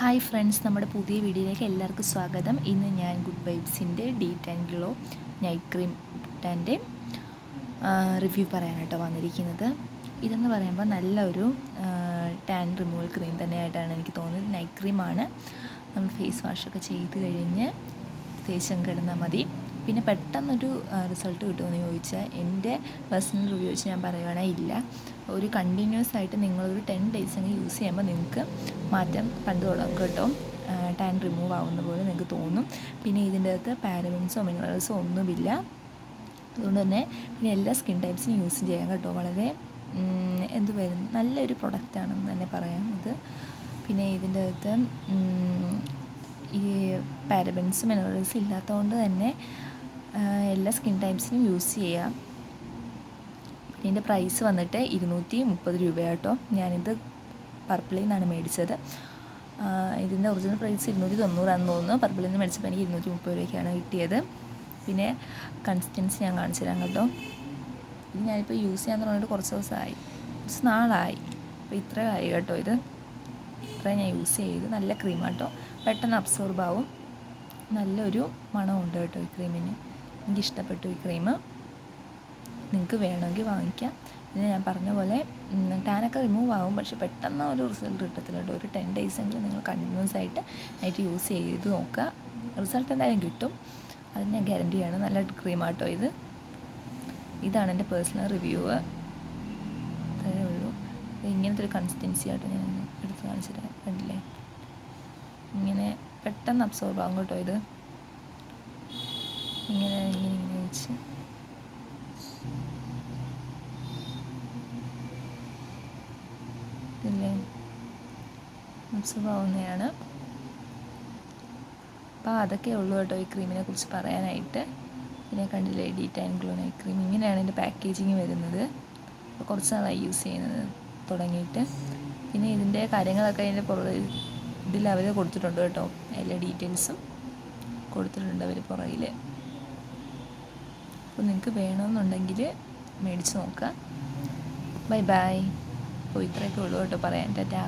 Hi friends, നമ്മുടെ പുതിയ വീഡിയോയിലേക്ക് എല്ലാവർക്കും സ്വാഗതം. ഇന്ന് ഞാൻ ഗുഡ് വൈബ്സിൻ്റെ ഡീറ്റ് ആൻഡ് ഗ്ലോ നൈറ്റ് ക്രീം ടാൻ്റെ റിവ്യൂ പറയാനാട്ടോ വന്നിരിക്കുന്നത്. ഇതെന്ന് പറയുമ്പോൾ നല്ലൊരു ടാൻ റിമൂവൽ ക്രീം തന്നെയായിട്ടാണ് എനിക്ക് തോന്നുന്നത്. നൈറ്റ് ക്രീമാണ്. നമ്മൾ ഫേസ് വാഷൊക്കെ ചെയ്ത് കഴിഞ്ഞ് തേച്ചും കിടന്നാൽ മതി. പിന്നെ പെട്ടെന്നൊരു റിസൾട്ട് കിട്ടുമെന്ന് ചോദിച്ചാൽ എൻ്റെ പേഴ്സണൽ റിവ്യൂ വെച്ച് ഞാൻ പറയുകയാണെങ്കിൽ ഇല്ല. ഒരു കണ്ടിന്യൂസ് ആയിട്ട് നിങ്ങളൊരു 10 days അങ്ങ് യൂസ് ചെയ്യുമ്പോൾ നിങ്ങൾക്ക് മാറ്റം കണ്ടു തുടങ്ങും കേട്ടോ. ടാൻ റിമൂവ് ആവുന്ന പോലെ നിങ്ങൾക്ക് തോന്നും. പിന്നെ ഇതിൻ്റെ അകത്ത് പാരബൻസോ മിനറൽസോ ഒന്നുമില്ല. അതുകൊണ്ട് തന്നെ പിന്നെ എല്ലാ സ്കിൻ ടൈപ്സിനും യൂസ് ചെയ്യാം കേട്ടോ. വളരെ നല്ലൊരു പ്രൊഡക്റ്റാണെന്ന് തന്നെ പറയാം ഇത്. പിന്നെ ഇതിൻ്റെ അകത്ത് ഈ പാരബൻസും മിനറൽസും ഇല്ലാത്തതുകൊണ്ട് തന്നെ എല്ലാ സ്കിൻ ടൈപ്സിനും യൂസ് ചെയ്യാം. ഇതിൻ്റെ പ്രൈസ് വന്നിട്ട് 230 രൂപയാട്ടോ. ഞാനിത് പർപ്പിളിൽ നിന്നാണ് മേടിച്ചത്. ഇതിൻ്റെ ഒറിജിനൽ പ്രൈസ് 290 തോന്നുന്നു. പർപ്പിളിൽ നിന്ന് മേടിച്ചപ്പോൾ എനിക്ക് 230 രൂപയ്ക്കാണ് കിട്ടിയത്. പിന്നെ കൺസിസ്റ്റൻസി ഞാൻ കാണിച്ചു തരാം കേട്ടോ. ഇത് ഞാനിപ്പോൾ യൂസ് ചെയ്യാൻ തുടങ്ങിയിട്ട് കുറച്ച് നാളായി. അപ്പോൾ ഇത്രയായി കേട്ടോ. ഇത്രയും ഞാൻ യൂസ് ചെയ്ത്. നല്ല ക്രീമാട്ടോ, പെട്ടെന്ന് അബ്സോർബ് ആവും. നല്ലൊരു മണമുണ്ട് കേട്ടോ ഈ ക്രീമിന്. എനിക്കിഷ്ടപ്പെട്ടു ഈ ക്രീം. നിങ്ങൾക്ക് വേണമെങ്കിൽ വാങ്ങിക്കാം. പിന്നെ ഞാൻ പറഞ്ഞ പോലെ ടാനൊക്കെ റിമൂവ് ആവും, പക്ഷെ പെട്ടെന്ന് ഒരു റിസൾട്ട് കിട്ടത്തില്ല കേട്ടോ. ഒരു 10 days എങ്കിലും നിങ്ങൾ കണ്ടിന്യൂസ് ആയിട്ട് യൂസ് ചെയ്ത് നോക്കുക. റിസൾട്ട് എന്തായാലും കിട്ടും, അത് ഞാൻ ഗ്യാരണ്ടിയാണ്. നല്ല ക്രീമാട്ടോ ഇത്. ഇതാണ് എൻ്റെ പേഴ്സണൽ റിവ്യൂ. അത്രയേ ഉള്ളൂ. ഇങ്ങനത്തെ ഒരു കൺസിസ്റ്റൻസി ആയിട്ട് ഞാൻ എടുത്ത് കാണിച്ചിട്ട് കണ്ടില്ലേ, ഇങ്ങനെ പെട്ടെന്ന് അബ്സോർബ് ആകും കേട്ടോ. ഇത് ഇങ്ങനെ വെച്ച് ഇല്ലേ, അബ്സോർബ് ആവുന്നതാണ്. അപ്പോൾ അതൊക്കെ ഉള്ളൂ കേട്ടോ ഈ ക്രീമിനെ കുറിച്ച് പറയാനായിട്ട്. പിന്നെ കണ്ടില്ലേ, ഡീറ്റ് ആൻഡ് ഗ്ലോ നൈറ്റ് ക്രീം. ഇങ്ങനെയാണ് എൻ്റെ പാക്കേജിങ് വരുന്നത്. അപ്പോൾ കുറച്ച് നാളായി യൂസ് ചെയ്യുന്നത് തുടങ്ങിയിട്ട്. പിന്നെ ഇതിൻ്റെ കാര്യങ്ങളൊക്കെ അതിൻ്റെ ഇതിൽ അവർ കൊടുത്തിട്ടുണ്ട് കേട്ടോ. എല്ലാ ഡീറ്റെയിൽസും കൊടുത്തിട്ടുണ്ട് അവർ പുറകിൽ. അപ്പോൾ നിങ്ങൾക്ക് വേണമെന്നുണ്ടെങ്കിൽ മേടിച്ച് നോക്കുക. ബൈ. അപ്പോൾ ഇത്രയൊക്കെ ഉള്ളൂ കേട്ടോ പറയാൻ. ടാറ്റാ.